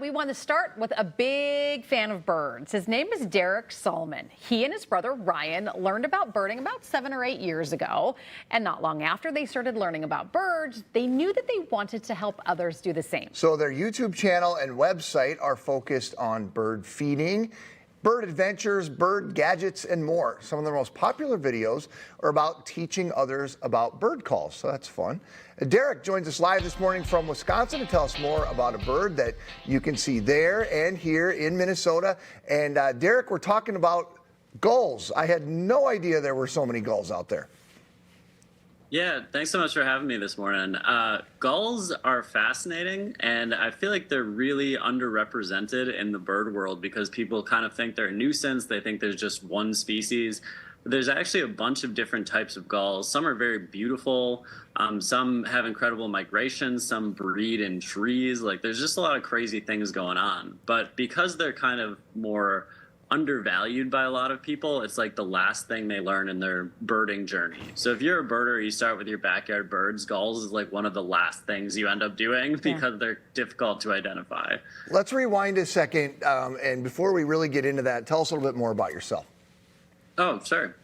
we want to start with a big fan of birds. His name is Derek Solomon. He and his brother Ryan learned about birding about 7 or 8 years ago. And not long after they started learning about birds, they knew that they wanted to help others do the same. So their YouTube channel and website are focused on bird feeding, bird adventures, bird gadgets, and more. Some of their most popular videos are about teaching others about bird calls, so that's fun. Derek joins us live this morning from Wisconsin to tell us more about a bird that you can see there and here in Minnesota. And Derek, we're talking about gulls. I had no idea there were so many gulls out there. Yeah, thanks so much for having me this morning. Gulls are fascinating, and I feel like they're really underrepresented in the bird world because people kind of think they're a nuisance. They think there's just one species. But there's actually a bunch of different types of gulls. Some are very beautiful. Some have incredible migration. Some breed in trees. Like, there's just a lot of crazy things going on. But because they're kind of more undervalued by a lot of people, it's like the last thing they learn in their birding journey. So if you're a birder, you start with your backyard birds. Gulls is like one of the last things you end up doing because they're difficult to identify. Let's rewind a second, and before we really get into that, tell us a little bit more about yourself. Oh, sure.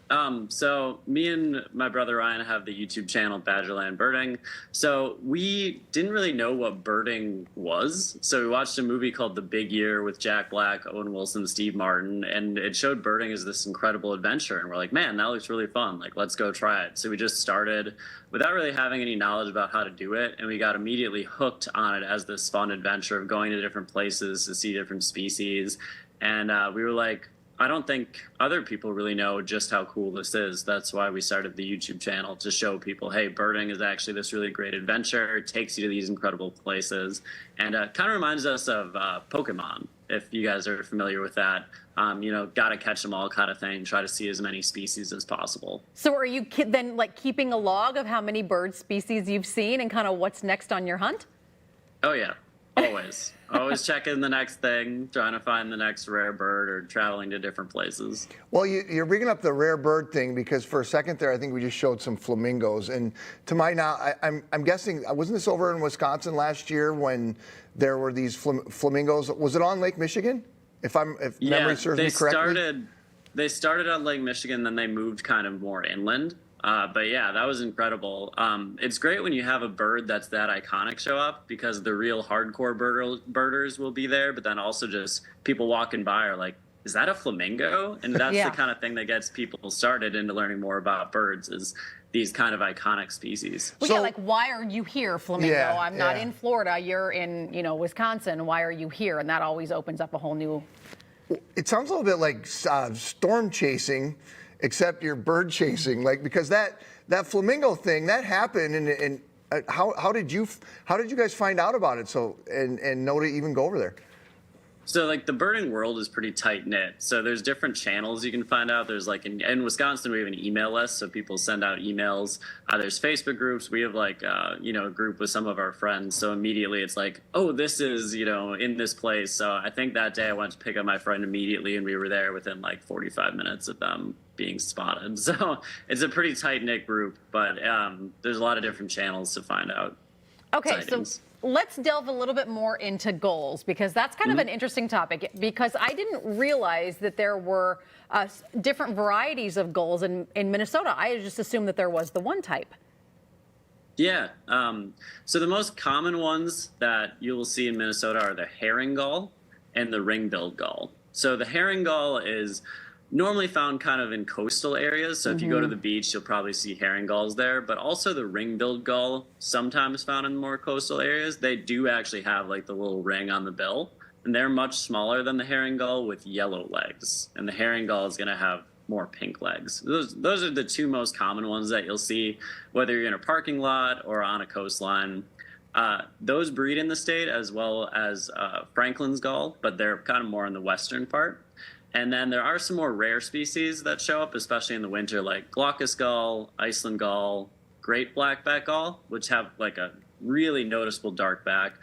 So me and my brother Ryan have the YouTube channel Badgerland Birding. So we didn't really know what birding was. So we watched a movie called The Big Year with Jack Black, Owen Wilson, Steve Martin, and it showed birding as this incredible adventure. And we're like, man, that looks really fun. Like, let's go try it. So we just started without really having any knowledge about how to do it. And we got immediately hooked on it as this fun adventure of going to different places to see different species. And we were like, I don't think other people really know just how cool this is. That's why we started the YouTube channel, to show people, hey, birding is actually this really great adventure. It takes you to these incredible places. And kind of reminds us of Pokemon, if you guys are familiar with that. You know, gotta catch them all kind of thing. Try to see as many species as possible. So are you then like keeping a log of how many bird species you've seen and kind of what's next on your hunt? Oh, yeah. Always. Always checking the next thing, trying to find the next rare bird or traveling to different places. Well, you're bringing up the rare bird thing because for a second there, I think we just showed some flamingos. And to my now, I'm guessing, wasn't this over in Wisconsin last year when there were these flamingos? Was it on Lake Michigan? If memory serves me correctly? They started on Lake Michigan, then they moved kind of more inland. But yeah, that was incredible. It's great when you have a bird that's that iconic show up because the real hardcore birders will be there, but then also just people walking by are like, is that a flamingo? And that's the kind of thing that gets people started into learning more about birds, is these kind of iconic species. Well, yeah, like, why are you here, flamingo? I'm not in Florida. You're in, Wisconsin. Why are you here? And that always opens up a whole new... It sounds a little bit like storm chasing, except you're bird chasing, like, because that flamingo thing that happened, and how did you guys find out about it and know to even go over there? So like the birding world is pretty tight knit. So there's different channels you can find out. There's like in Wisconsin, we have an email list. So people send out emails. There's Facebook groups. We have like, a group with some of our friends. So immediately it's like, oh, this is, in this place. So I think that day I went to pick up my friend immediately and we were there within like 45 minutes of them being spotted. So it's a pretty tight knit group, but there's a lot of different channels to find out. Okay, sightings. So let's delve a little bit more into gulls, because that's kind of an interesting topic, because I didn't realize that there were different varieties of gulls in Minnesota. I just assumed that there was the one type. Yeah. So the most common ones that you will see in Minnesota are the herring gull and the ring-billed gull. So the herring gull is normally found kind of in coastal areas. So if you go to the beach, you'll probably see herring gulls there. But also the ring-billed gull, sometimes found in more coastal areas. They do actually have like the little ring on the bill. And they're much smaller than the herring gull with yellow legs. And the herring gull is going to have more pink legs. Those are the two most common ones that you'll see, whether you're in a parking lot or on a coastline. Those breed in the state, as well as Franklin's gull, but they're kind of more in the western part. And then there are some more rare species that show up, especially in the winter, like glaucous gull, Iceland gull, great blackback gull, which have like a really noticeable dark back.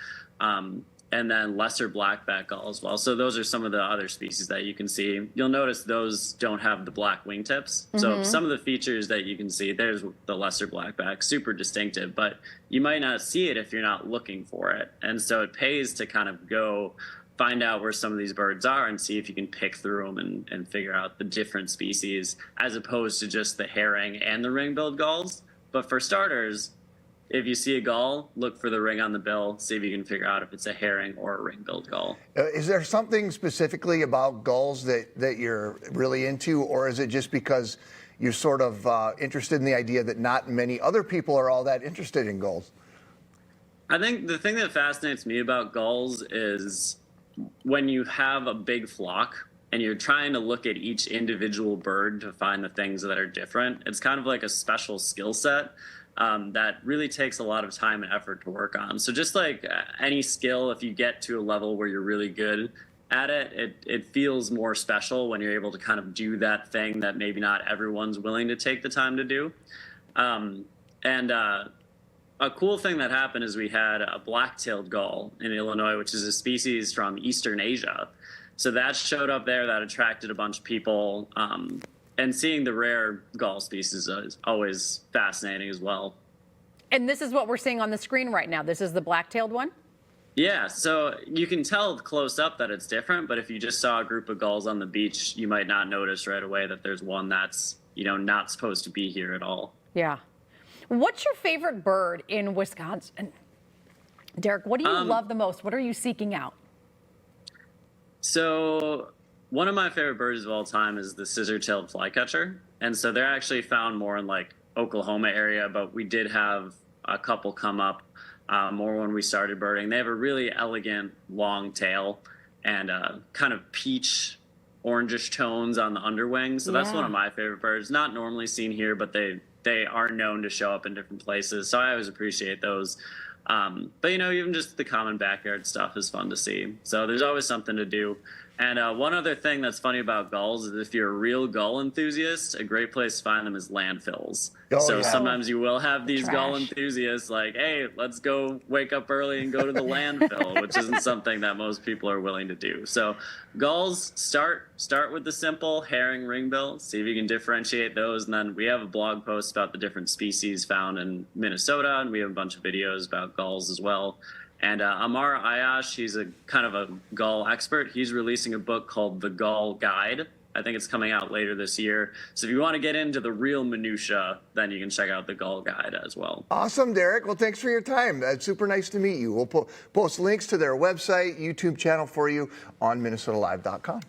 and then lesser blackback gull as well. So those are some of the other species that you can see. You'll notice those don't have the black wingtips. So some of the features that you can see, there's the lesser blackback, super distinctive, but you might not see it if you're not looking for it. And so it pays to kind of go find out where some of these birds are and see if you can pick through them and figure out the different species, as opposed to just the herring and the ring-billed gulls. But for starters, if you see a gull, look for the ring on the bill, see if you can figure out if it's a herring or a ring-billed gull. Is there something specifically about gulls that you're really into, or is it just because you're sort of interested in the idea that not many other people are all that interested in gulls? I think the thing that fascinates me about gulls is when you have a big flock and you're trying to look at each individual bird to find the things that are different. It's kind of like a special skill set that really takes a lot of time and effort to work on. So just like any skill, if you get to a level where you're really good at it, it feels more special when you're able to kind of do that thing that maybe not everyone's willing to take the time to do. A cool thing that happened is we had a black-tailed gull in Illinois, which is a species from Eastern Asia. So that showed up there, that attracted a bunch of people. And seeing the rare gull species is always fascinating as well. And this is what we're seeing on the screen right now. This is the black-tailed one? Yeah, so you can tell close up that it's different, but if you just saw a group of gulls on the beach, you might not notice right away that there's one that's, not supposed to be here at all. Yeah. What's your favorite bird in Wisconsin? Derek, what do you love the most? What are you seeking out? So one of my favorite birds of all time is the scissor-tailed flycatcher. And so they're actually found more in like Oklahoma area, but we did have a couple come up more when we started birding. They have a really elegant long tail and kind of peach orangish tones on the underwing. So that's one of my favorite birds. Not normally seen here, but they are known to show up in different places. So I always appreciate those. But even just the common backyard stuff is fun to see. So there's always something to do. And one other thing that's funny about gulls is if you're a real gull enthusiast, a great place to find them is landfills. Sometimes you will have these gull enthusiasts like, hey, let's go wake up early and go to the landfill, which isn't something that most people are willing to do. So gulls, start with the simple herring, ringbill, see if you can differentiate those. And then we have a blog post about the different species found in Minnesota, and we have a bunch of videos about gulls as well. And Amar Ayash, he's a kind of a gull expert. He's releasing a book called The Gull Guide. I think it's coming out later this year. So if you want to get into the real minutia, then you can check out The Gull Guide as well. Awesome, Derek. Well, thanks for your time. It's super nice to meet you. We'll post links to their website, YouTube channel for you on MinnesotaLive.com.